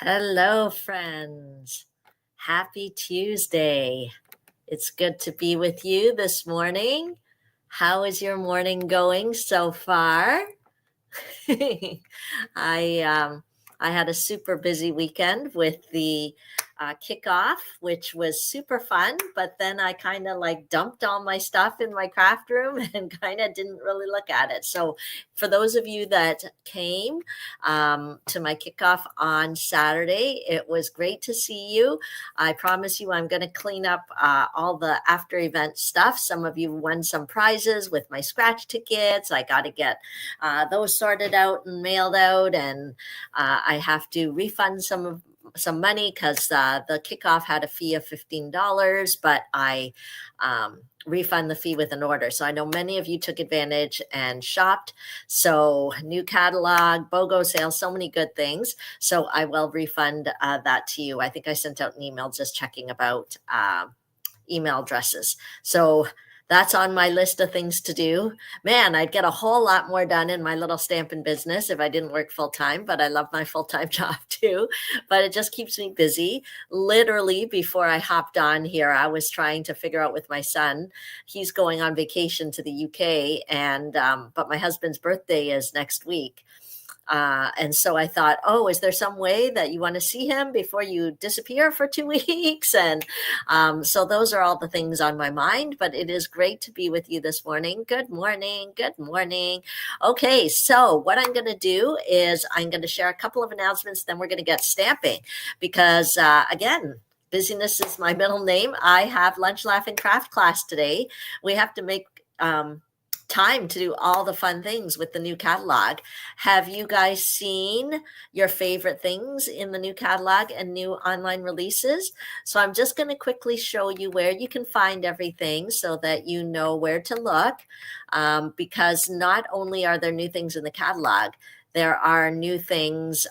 Hello, friends. Happy Tuesday. It's good to be with you this morning. How is your morning going so far? I I had a super busy weekend with the kickoff, which was super fun. But then I kind of like dumped all my stuff in my craft room and kind of didn't really look at it. So, for those of you that came to my kickoff on Saturday, it was great to see you. I promise you, I'm going to clean up all the after event stuff. Some of you won some prizes with my scratch tickets. I got to get those sorted out and mailed out, and I have to refund some money because the kickoff had a fee of $15, but I refund the fee with an order. So I know many of you took advantage and shopped. So new catalog, BOGO sale, so many good things. So I will refund that to you. I think I sent out an email just checking about email addresses. So that's on my list of things to do. Man, I'd get a whole lot more done in my little stamping business if I didn't work full time, but I love my full time job too. But it just keeps me busy. Literally, before I hopped on here, I was trying to figure out with my son. He's going on vacation to the UK, and but my husband's birthday is next week. And so I thought, oh, is there some way that you want to see him before you disappear for 2 weeks? And so those are all the things on my mind, but it is great to be with you this morning. Good morning. Good morning. Okay, so what I'm going to do is I'm going to share a couple of announcements, then we're going to get stamping because, again, busyness is my middle name. I have lunch, laugh, and craft class today. We have to make time to do all the fun things with the new catalog. Have you guys seen your favorite things in the new catalog and new online releases? So I'm just going to quickly show you where you can find everything so that you know where to look, because not only are there new things in the catalog, there are new things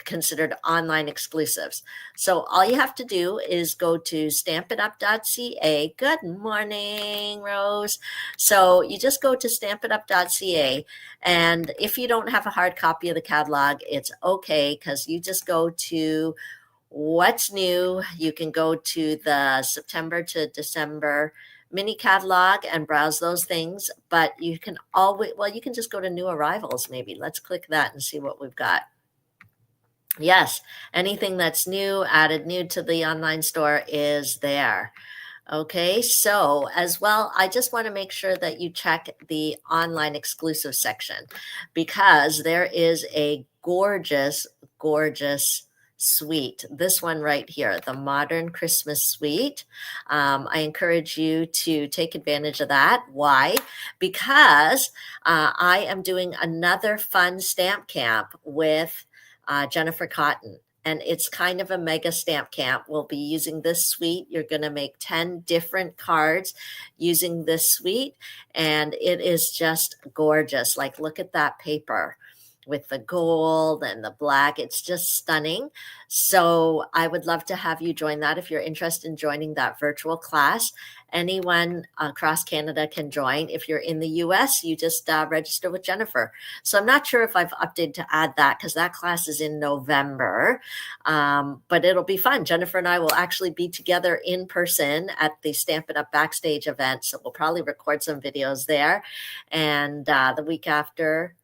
considered online exclusives. So all you have to do is go to stampitup.ca. Good morning, Rose. So you just go to stampitup.ca, and if you don't have a hard copy of the catalog, it's okay because you just go to what's new. You can go to the September to December mini catalog and browse those things, but you can always, well, you can just go to new arrivals maybe. Let's click that and see what we've got. Yes, anything that's new, added new to the online store is there. Okay, so as well, I just want to make sure that you check the online exclusive section because there is a gorgeous, gorgeous suite. This one right here, the Modern Christmas Suite. I encourage you to take advantage of that. Why? Because I am doing another fun stamp camp with Jennifer Cotton. And it's kind of a mega stamp camp. We'll be using this suite. You're going to make 10 different cards using this suite. And it is just gorgeous. Like, look at that paper with the gold and the black. It's just stunning. So I would love to have you join that if you're interested in joining that virtual class. Anyone across Canada can join. If you're in the US, you just register with Jennifer. So I'm not sure if I've updated to add that because that class is in November, but it'll be fun. Jennifer and I will actually be together in person at the Stamp It Up Backstage event. So we'll probably record some videos there. And the week after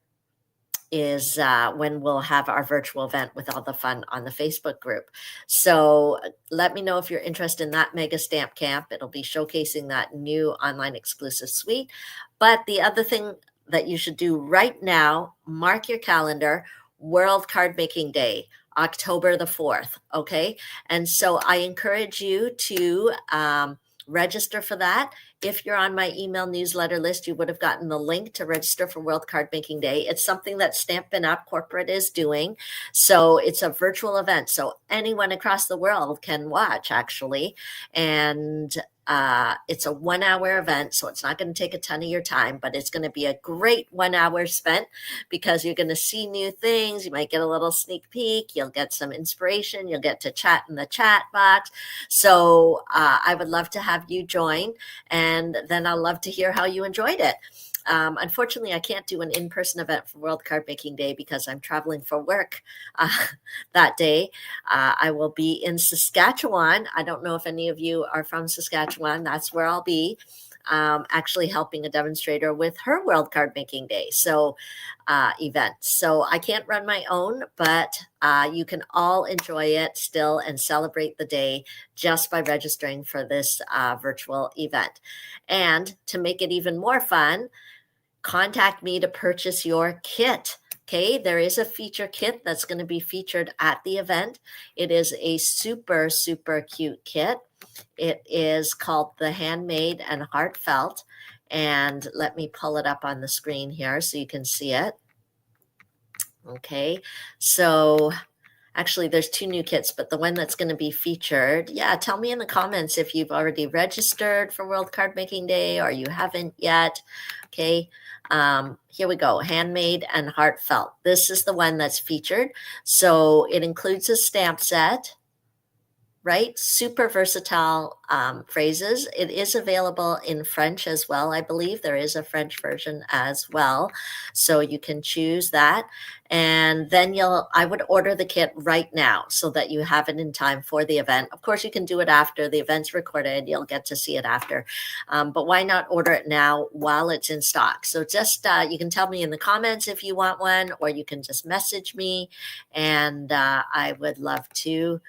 is when we'll have our virtual event with all the fun on the Facebook group. So let me know if you're interested in that mega stamp camp. It'll be showcasing that new online exclusive suite. But the other thing that you should do right now, mark your calendar, World Card Making Day, October the 4th. Okay. And so I encourage you to register for that. If you're on my email newsletter list, you would have gotten the link to register for World Card Making Day. It's something that Stampin' Up! Corporate is doing. So it's a virtual event. So anyone across the world can watch, actually. And it's a 1 hour event, so it's not going to take a ton of your time, but it's going to be a great 1 hour spent because you're going to see new things. You might get a little sneak peek. You'll get some inspiration. You'll get to chat in the chat box. So I would love to have you join, and then I'll love to hear how you enjoyed it. Unfortunately, I can't do an in-person event for World Card Making Day because I'm traveling for work uh, that day. I will be in Saskatchewan. I don't know if any of you are from Saskatchewan. That's where I'll be. Actually helping a demonstrator with her World Card Making Day event. So I can't run my own, but you can all enjoy it still and celebrate the day just by registering for this virtual event. And to make it even more fun, contact me to purchase your kit. Okay, there is a feature kit that's going to be featured at the event. It is a super, super cute kit. It is called the Handmade and Heartfelt. And let me pull it up on the screen here so you can see it. Okay, so actually there's 2 new kits, but the one that's going to be featured, yeah, tell me in the comments if you've already registered for World Card Making Day or you haven't yet. Okay, here we go, Handmade and Heartfelt. This is the one that's featured. So it includes a stamp set, right? Super versatile phrases. It is available in French as well. I believe there is a French version as well. So you can choose that. And then I would order the kit right now so that you have it in time for the event. Of course, you can do it after the event's recorded. You'll get to see it after. But why not order it now while it's in stock? So just, you can tell me in the comments if you want one, or you can just message me, and I would love to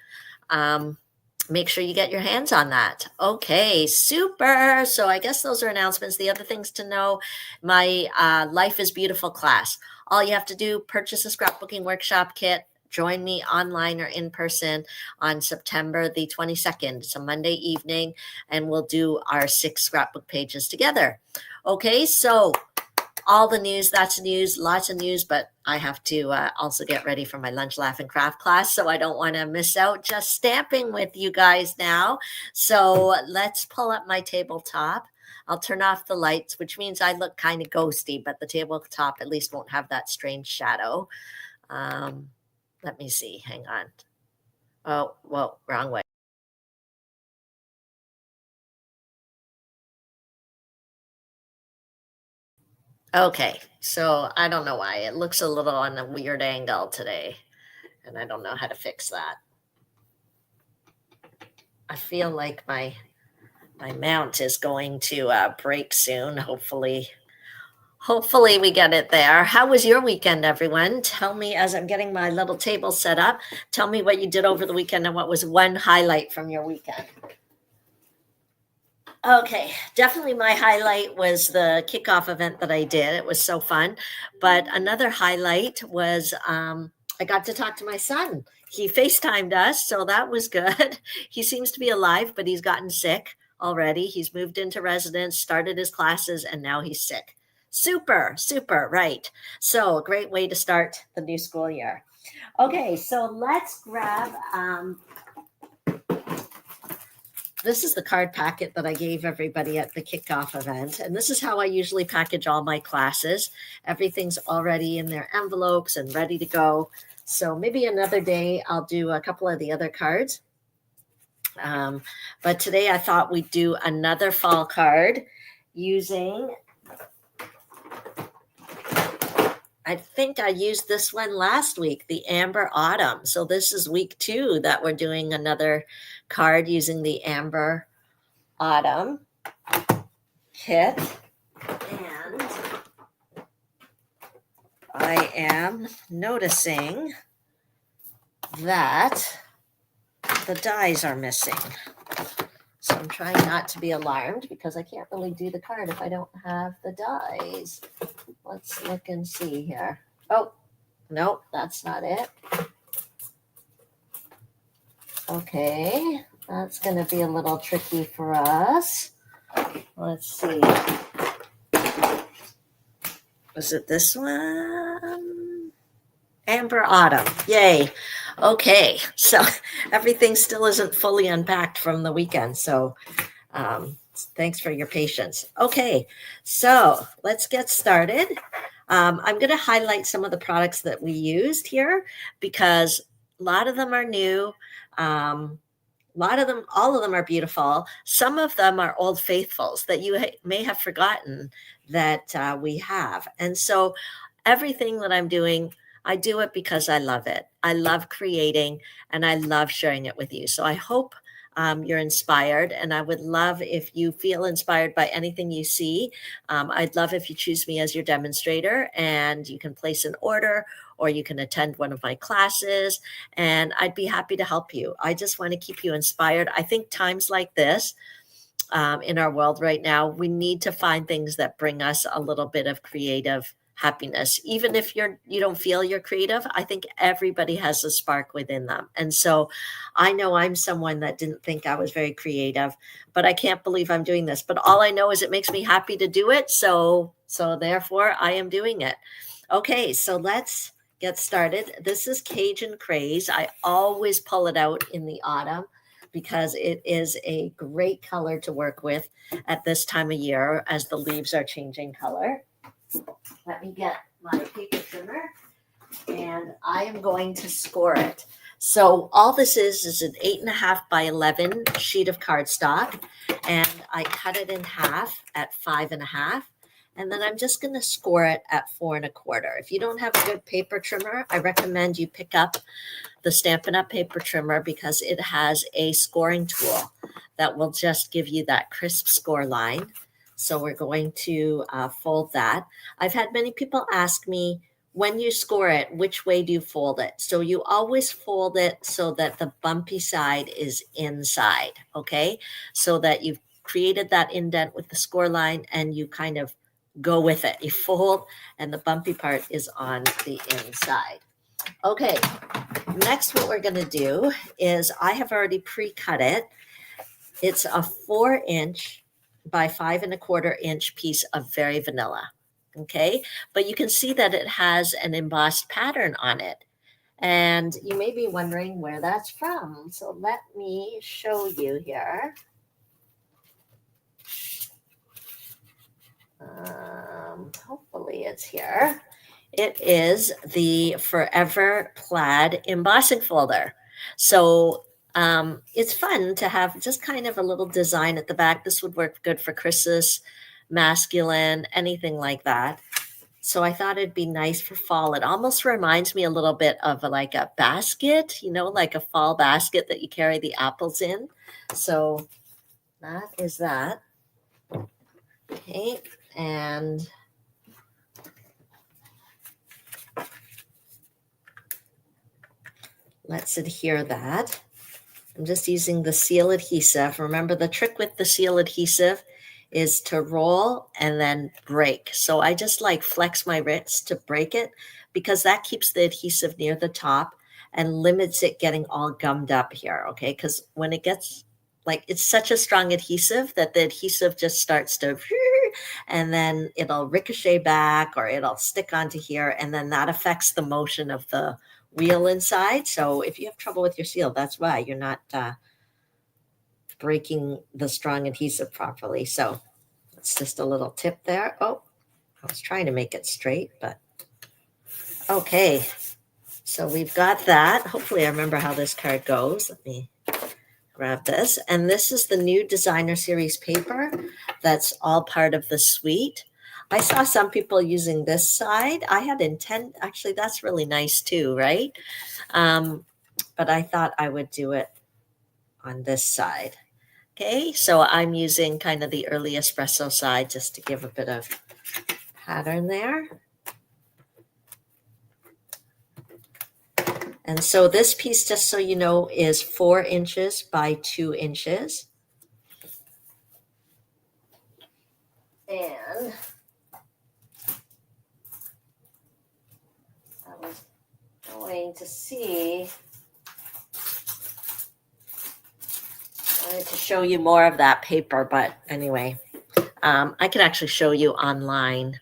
make sure you get your hands on that. Okay, super. So I guess those are announcements. The other things to know, my Life is Beautiful class. All you have to do, purchase a scrapbooking workshop kit, join me online or in person on September the 22nd. It's a Monday evening, and we'll do our 6 scrapbook pages together. Okay, so all the news, that's news, lots of news, but I have to also get ready for my lunch, laugh, and craft class, so I don't want to miss out just stamping with you guys now. So let's pull up my tabletop. I'll turn off the lights, which means I look kind of ghosty, but the tabletop at least won't have that strange shadow. Let me see, hang on. Oh, well, wrong way. Okay, so I don't know why. It looks a little on a weird angle today, and I don't know how to fix that. I feel like my mount is going to break soon. Hopefully we get it there. How was your weekend, everyone? Tell me, as I'm getting my little table set up, tell me what you did over the weekend and what was one highlight from your weekend. Okay, definitely my highlight was the kickoff event that I did. It was so fun. But another highlight was I got to talk to my son. He FaceTimed us, so that was good. He seems to be alive, but he's gotten sick already. He's moved into residence, started his classes, and now he's sick. Super, super, right. So a great way to start the new school year. Okay, so let's grab this is the card packet that I gave everybody at the kickoff event. And this is how I usually package all my classes. Everything's already in their envelopes and ready to go. So maybe another day I'll do a couple of the other cards. But today I thought we'd do another fall card using, I think I used this one last week, the Amber Autumn. So this is week 2 that we're doing another card using the Amber Autumn kit. And I am noticing that the dies are missing. So I'm trying not to be alarmed because I can't really do the card if I don't have the dies. Let's look and see here. Oh, nope, that's not it. Okay, that's going to be a little tricky for us. Let's see. Was it this one? Amber Autumn. Yay. Okay, so everything still isn't fully unpacked from the weekend. So thanks for your patience. Okay, so let's get started. I'm going to highlight some of the products that we used here because a lot of them are new. A lot of them, all of them are beautiful. Some of them are old faithfuls that you may have forgotten that we have. And so everything that I'm doing, I do it because I love it. I love creating and I love sharing it with you. So I hope you're inspired, and I would love if you feel inspired by anything you see. I'd love if you choose me as your demonstrator, and you can place an order or you can attend one of my classes, and I'd be happy to help you. I just want to keep you inspired. I think times like this, in our world right now, we need to find things that bring us a little bit of creative happiness. Even if you don't feel you're creative, I think everybody has a spark within them. And so I know I'm someone that didn't think I was very creative, but I can't believe I'm doing this. But all I know is it makes me happy to do it. So therefore I am doing it. Okay, so let's get started. This is Cajun Craze. I always pull it out in the autumn because it is a great color to work with at this time of year as the leaves are changing color. Let me get my paper trimmer, and I am going to score it. So all this is an 8.5 by 11 sheet of cardstock, and I cut it in half at 5.5. And then I'm just going to score it at 4.25. If you don't have a good paper trimmer, I recommend you pick up the Stampin' Up! Paper trimmer because it has a scoring tool that will just give you that crisp score line. So we're going to fold that. I've had many people ask me, when you score it, which way do you fold it? So you always fold it so that the bumpy side is inside, okay? So that you've created that indent with the score line and you kind of go with it. You fold and the bumpy part is on the inside. Okay, next what we're going to do is I have already pre-cut it. It's a 4-inch by 5.25-inch piece of Very Vanilla. Okay, but you can see that it has an embossed pattern on it. And you may be wondering where that's from. So let me show you here. Hopefully it's here. It is the Forever Plaid embossing folder. So it's fun to have just kind of a little design at the back. This would work good for Christmas, masculine, anything like that. So I thought it'd be nice for fall. It almost reminds me a little bit of like a basket, like a fall basket that you carry the apples in. So that is that. Okay, and let's adhere that. I'm just using the seal adhesive. Remember, the trick with the seal adhesive is to roll and then break. So I just like flex my wrist to break it because that keeps the adhesive near the top and limits it getting all gummed up here, okay? Because when it gets it's such a strong adhesive that the adhesive just starts to, and then it'll ricochet back or it'll stick onto here, and then that affects the motion of the wheel inside. So if you have trouble with your seal, that's why you're not breaking the strong adhesive properly. So it's just a little tip there. Oh, I was trying to make it straight, but okay. So we've got that. Hopefully I remember how this card goes. Let me grab this. And this is the new Designer Series paper. That's all part of the suite. I saw some people using this side. I had intent, actually, that's really nice too, right? But I thought I would do it on this side. Okay, so I'm using kind of the early espresso side just to give a bit of pattern there. And so this piece, just so you know, is 4 inches by 2 inches. And I was going to see, I wanted to show you more of that paper, but anyway, I can actually show you online.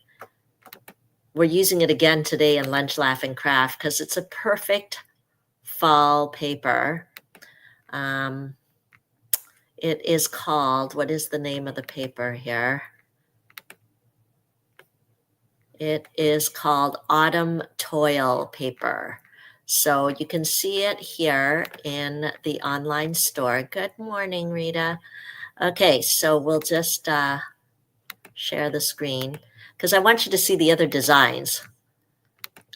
We're using it again today in Lunch, Laugh, and Craft because it's a perfect fall paper. It is called, what is the name of the paper here? It is called Autumn Toil paper. So you can see it here in the online store. Good morning, Rita. Okay, so we'll just share the screen because I want you to see the other designs.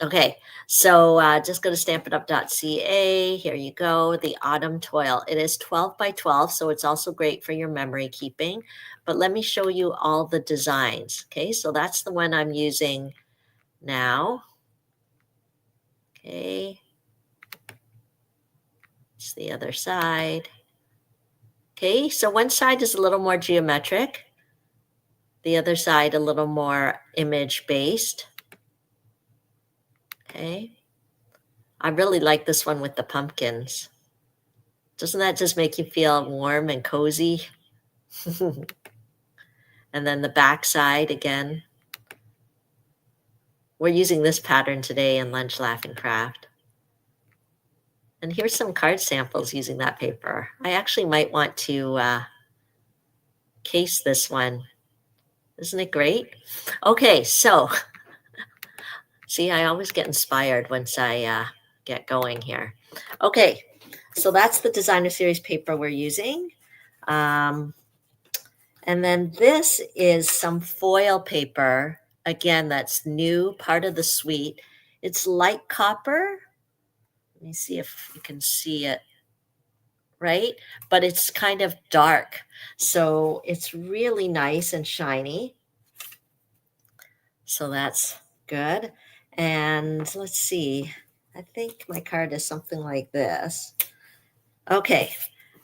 Okay, so just go to stampitup.ca. Here you go, the Autumn Toil. It is 12 by 12, so it's also great for your memory keeping. But let me show you all the designs. Okay, so that's the one I'm using now. Okay, it's the other side. Okay, so one side is a little more geometric, the other side a little more image based. Okay, I really like this one with the pumpkins. Doesn't that just make you feel warm and cozy? And then the back side again. We're using this pattern today in Lunch Laugh and Craft. And here's some card samples using that paper. I actually might want to case this one. Isn't it great? Okay, so see, I always get inspired once I get going here. Okay, so that's the designer series paper we're using. And then this is some foil paper. Again, that's new, part of the suite. It's light copper. Let me see if you can see it, right? But it's kind of dark. So it's really nice and shiny. So that's good. And let's see, I think my card is something like this. Okay,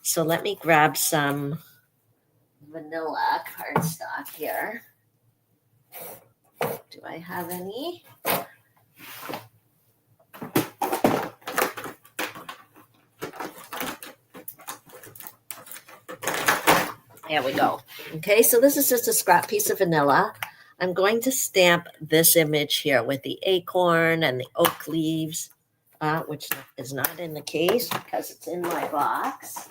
so let me grab some vanilla cardstock here. Do I have any? There we go. Okay, so this is just a scrap piece of vanilla. I'm going to stamp this image here with the acorn and the oak leaves, which is not in the case because it's in my box.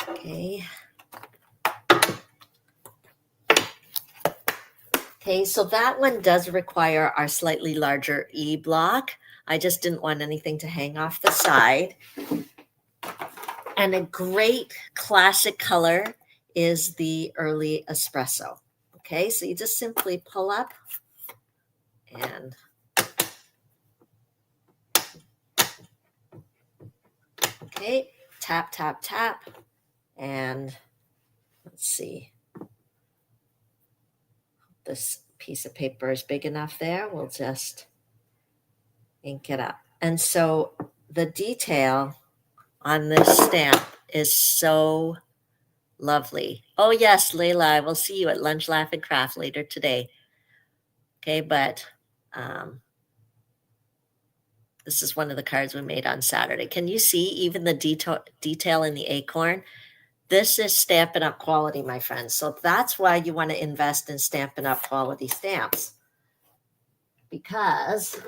Okay. Okay, so that one does require our slightly larger E block. I just didn't want anything to hang off the side. And a great classic color is the early espresso. Okay, so you just simply pull up and okay, tap, tap, tap. And let's see. This piece of paper is big enough there. We'll just ink it up. And so the detail on this stamp is so lovely. Oh, yes, Layla, I will see you at Lunch, Laugh, and Craft later today. Okay, but this is one of the cards we made on Saturday. Can you see even the detail in the acorn? This is Stampin' Up! Quality, my friends. So that's why you want to invest in Stampin' Up! Quality stamps, because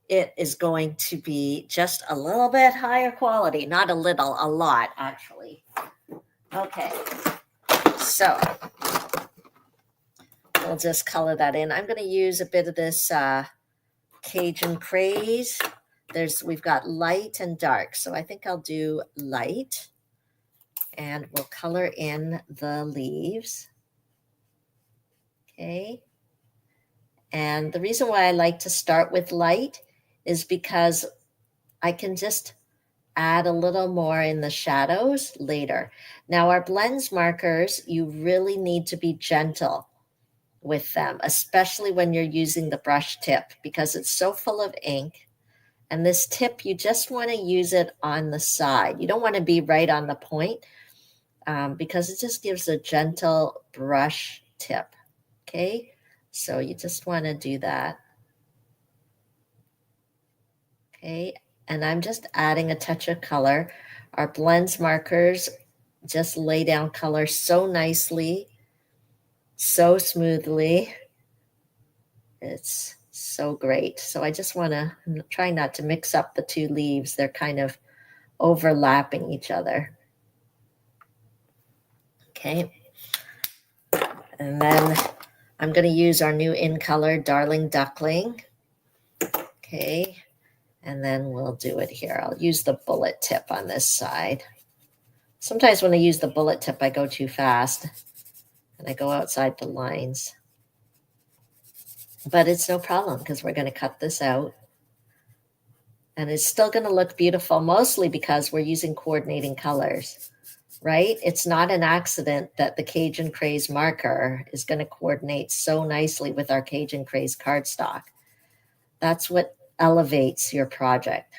it is going to be just a little bit higher quality. Not a little, a lot, actually. Okay, so we'll just color that in. I'm going to use a bit of this Cajun Craze. We've got light and dark, so I think I'll do light, and we'll color in the leaves. Okay, and the reason why I like to start with light is because I can just add a little more in the shadows later. Now, our blends markers, you really need to be gentle with them, especially when you're using the brush tip, because it's so full of ink. And this tip, you just want to use it on the side. You don't want to be right on the point because it just gives a gentle brush tip. Okay, so you just want to do that. Okay, and I'm just adding a touch of color. Our blends markers just lay down color so nicely, so smoothly. It's so great. So I just want to try not to mix up the two leaves. They're kind of overlapping each other. Okay. And then I'm going to use our new in color Darling Duckling. Okay. And then we'll do it here. I'll use the bullet tip on this side. Sometimes when I use the bullet tip, I go too fast and I go outside the lines. But it's no problem because we're going to cut this out. And it's still going to look beautiful, mostly because we're using coordinating colors, right? It's not an accident that the Cajun Craze marker is going to coordinate so nicely with our Cajun Craze cardstock. That's what elevates your project.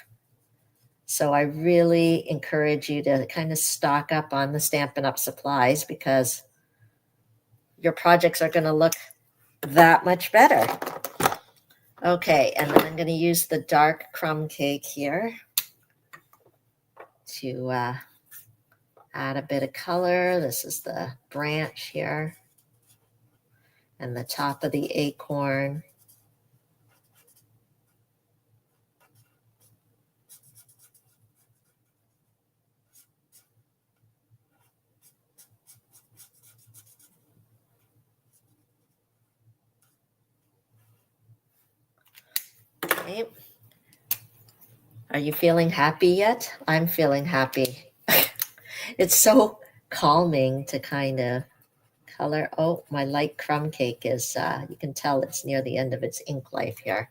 So I really encourage you to kind of stock up on the Stampin' Up! Supplies because your projects are going to look that much better. Okay, and then I'm going to use the dark crumb cake here to add a bit of color. This is the branch here and the top of the acorn. Okay. Are you feeling happy yet? I'm feeling happy. It's so calming to kind of color. Oh, my light crumb cake is, you can tell it's near the end of its ink life here.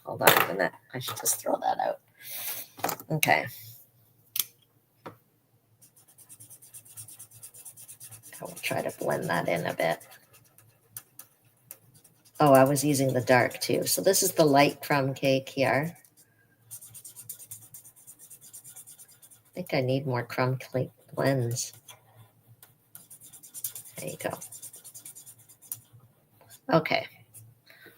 Hold on a minute. I should just throw that out. Okay. I will try to blend that in a bit. Oh, I was using the dark too. So this is the light crumb cake here. I think I need more crumb cake blends. There you go. Okay,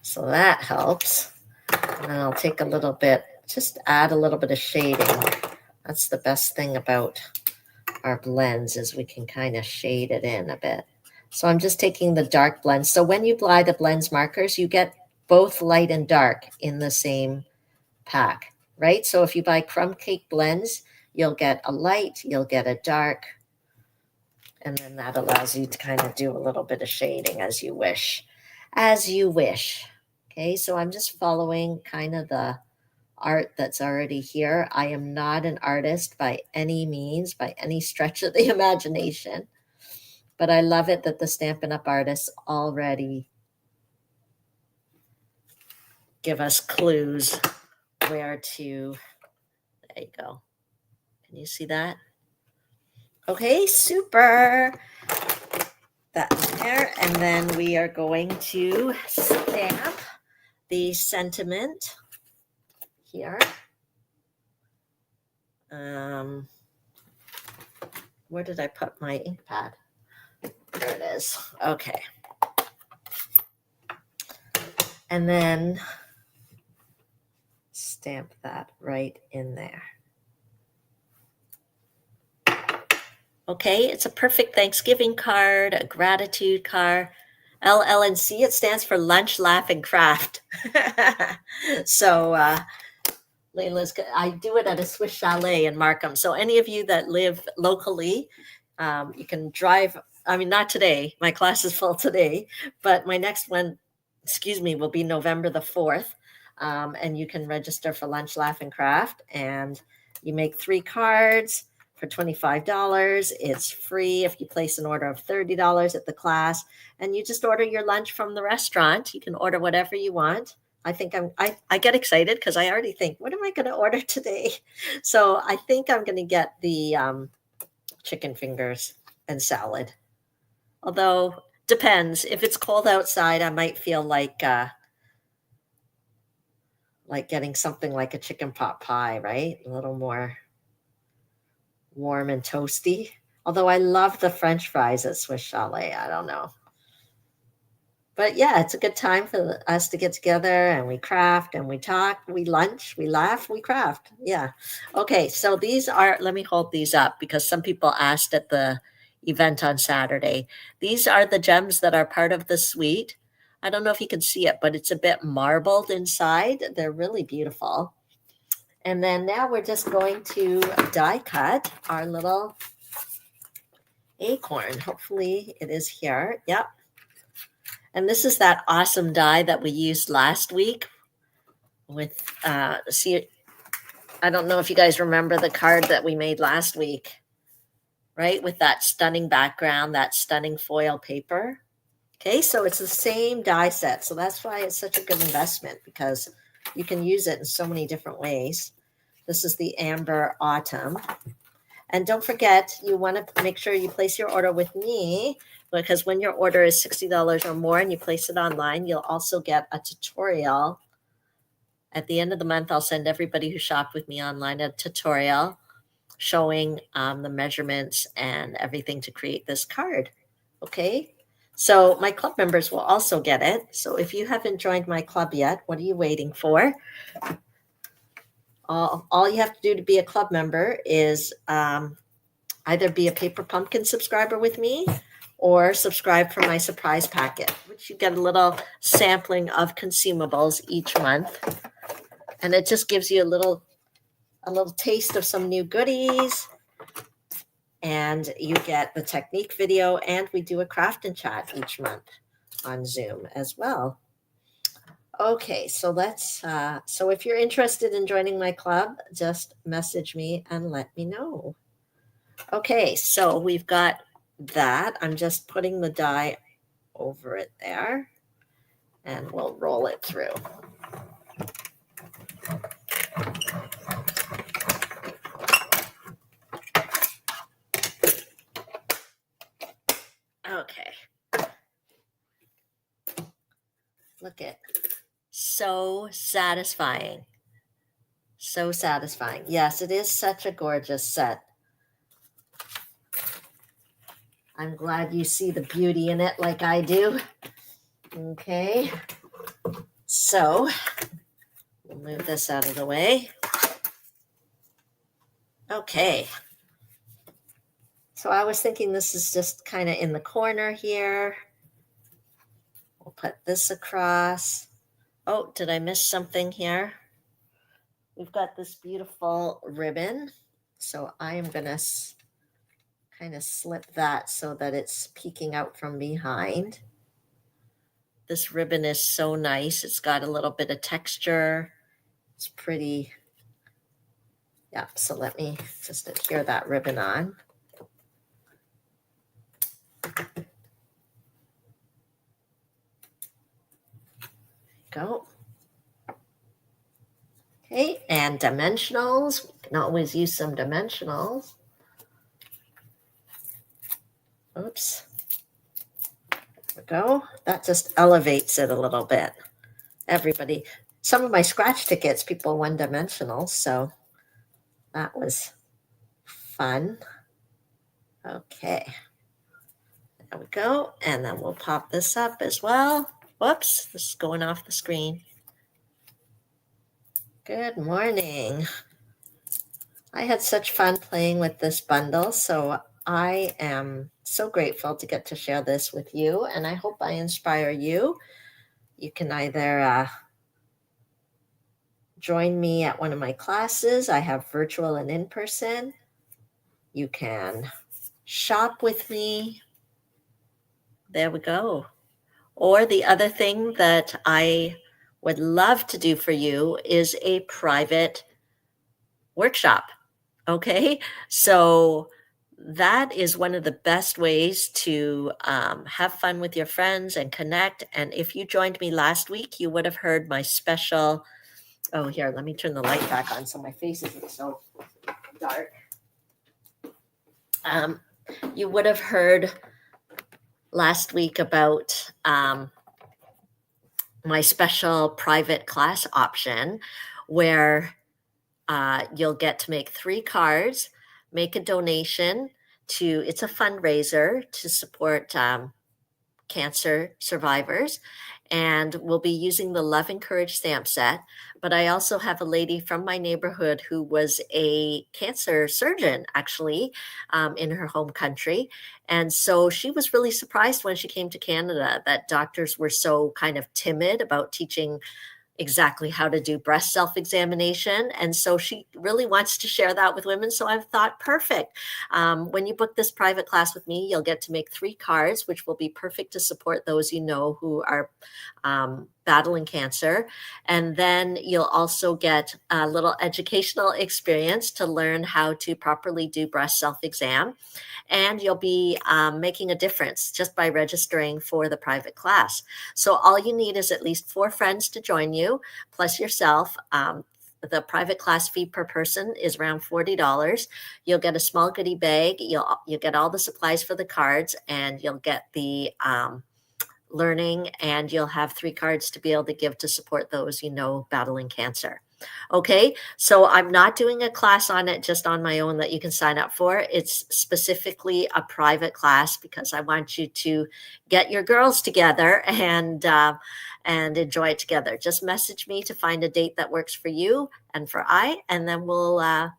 so that helps. And then I'll take a little bit, just add a little bit of shading. That's the best thing about our blends is we can kind of shade it in a bit. So I'm just taking the dark blends. So when you buy the blends markers, you get both light and dark in the same pack, right? So if you buy crumb cake blends, you'll get a light, you'll get a dark, and then that allows you to kind of do a little bit of shading as you wish. As you wish. Okay, so I'm just following kind of the art that's already here. I am not an artist by any means, by any stretch of the imagination, but I love it that the Stampin' Up! Artists already give us clues where to, there you go. Can you see that? Okay, super. That's there. And then we are going to stamp the sentiment here. Where did I put my ink pad? There it is. Okay. And then stamp that right in there. Okay, it's a perfect Thanksgiving card, a gratitude card. LLNC, it stands for Lunch, Laugh, and Craft. So Layla's, I do it at a Swiss Chalet in Markham. So any of you that live locally, you can drive. I mean, not today. My class is full today, but my next one, will be November the 4th. And you can register for Lunch, Laugh, and Craft. And you make 3 cards for $25. It's free if you place an order of $30 at the class. And you just order your lunch from the restaurant. You can order whatever you want. I think I get excited because I already think, what am I going to order today? So I think I'm going to get the chicken fingers and salad. Although, depends. If it's cold outside, I might feel like getting something like a chicken pot pie, right? A little more warm and toasty. Although I love the French fries at Swiss Chalet. I don't know. But yeah, it's a good time for us to get together and we craft and we talk, we lunch, we laugh, we craft. Yeah. Okay, so these are, let me hold these up because some people asked at the event on Saturday. These are the gems that are part of the suite. I don't know if you can see it, but it's a bit marbled inside. They're really beautiful. And then now we're just going to die cut our little acorn. Hopefully it is here. Yep. And this is that awesome die that we used last week with, see, I don't know if you guys remember the card that we made last week, right? With that stunning background, that stunning foil paper. Okay, so it's the same die set. So that's why it's such a good investment, because you can use it in so many different ways. This is the Amber Autumn. And don't forget, you want to make sure you place your order with me, because when your order is $60 or more and you place it online, you'll also get a tutorial. At the end of the month, I'll send everybody who shopped with me online a tutorial showing the measurements and everything to create this card. Okay, so my club members will also get it. So if you haven't joined my club yet, what are you waiting for? All you have to do to be a club member is either be a Paper Pumpkin subscriber with me or subscribe for my surprise packet, which you get a little sampling of consumables each month. And it just gives you a little taste of some new goodies. And you get the technique video, and we do a craft and chat each month on Zoom as well. Okay, so let's, so if you're interested in joining my club, just message me and let me know. Okay, so we've got that. I'm just putting the die over it there, and we'll roll it through. Okay. Look at, so satisfying. So satisfying. Yes, it is such a gorgeous set. I'm glad you see the beauty in it like I do. Okay. So we'll move this out of the way. Okay. So I was thinking this is just kind of in the corner here. We'll put this across. Oh, did I miss something here? We've got this beautiful ribbon. So I am going to kind of slip that so that it's peeking out from behind. This ribbon is so nice. It's got a little bit of texture. It's pretty. Yeah, so let me just adhere that ribbon on. Go. Okay, and dimensionals. We can always use some dimensionals. Oops. There we go. That just elevates it a little bit. Everybody, some of my scratch tickets, people one dimensional, so that was fun. Okay. There we go. And then we'll pop this up as well. Whoops, this is going off the screen. Good morning. I had such fun playing with this bundle, so I am so grateful to get to share this with you, and I hope I inspire you. You can either join me at one of my classes. I have virtual and in-person. You can shop with me. There we go. Or the other thing that I would love to do for you is a private workshop. Okay, so that is one of the best ways to have fun with your friends and connect. And if you joined me last week, you would have heard my special. Oh, here, let me turn the light back on so my face isn't so dark. You would have heard last week about my special private class option where you'll get to make 3 cards, make a donation to, it's a fundraiser to support cancer survivors. And we'll be using the Love and Courage stamp set. But I also have a lady from my neighborhood who was a cancer surgeon, actually, in her home country. And so she was really surprised when she came to Canada that doctors were so kind of timid about teaching exactly how to do breast self-examination. And so she really wants to share that with women. So I've thought, perfect. When you book this private class with me, you'll get to make 3 cards, which will be perfect to support those you know who are battling cancer. And then you'll also get a little educational experience to learn how to properly do breast self-exam. And you'll be making a difference just by registering for the private class. So all you need is at least 4 friends to join you, plus yourself. The private class fee per person is around $40. You'll get a small goodie bag. You'll get all the supplies for the cards, and you'll get the learning, and you'll have 3 cards to be able to give to support those you know battling cancer. Okay, so I'm not doing a class on it just on my own that you can sign up for. It's specifically a private class because I want you to get your girls together and enjoy it together. Just message me to find a date that works for you and for and then we'll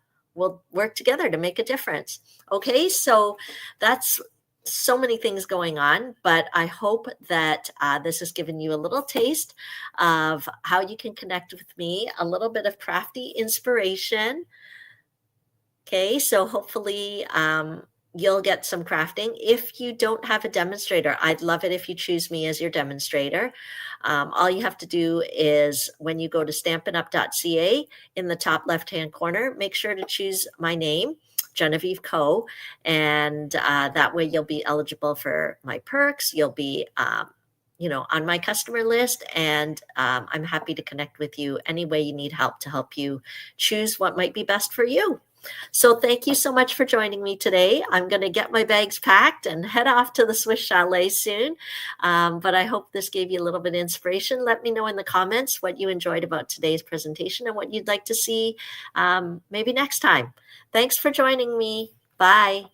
work together to make a difference. Okay, so that's so many things going on, but I hope that this has given you a little taste of how you can connect with me, a little bit of crafty inspiration. Okay, so hopefully you'll get some crafting. If you don't have a demonstrator, I'd love it if you choose me as your demonstrator. All you have to do is when you go to stampinup.ca, in the top left-hand corner, make sure to choose my name, Genevieve Coe, and that way you'll be eligible for my perks. You'll be on my customer list, and I'm happy to connect with you any way you need help to help you choose what might be best for you. So thank you so much for joining me today. I'm going to get my bags packed and head off to the Swiss Chalet soon. But I hope this gave you a little bit of inspiration. Let me know in the comments what you enjoyed about today's presentation and what you'd like to see maybe next time. Thanks for joining me. Bye.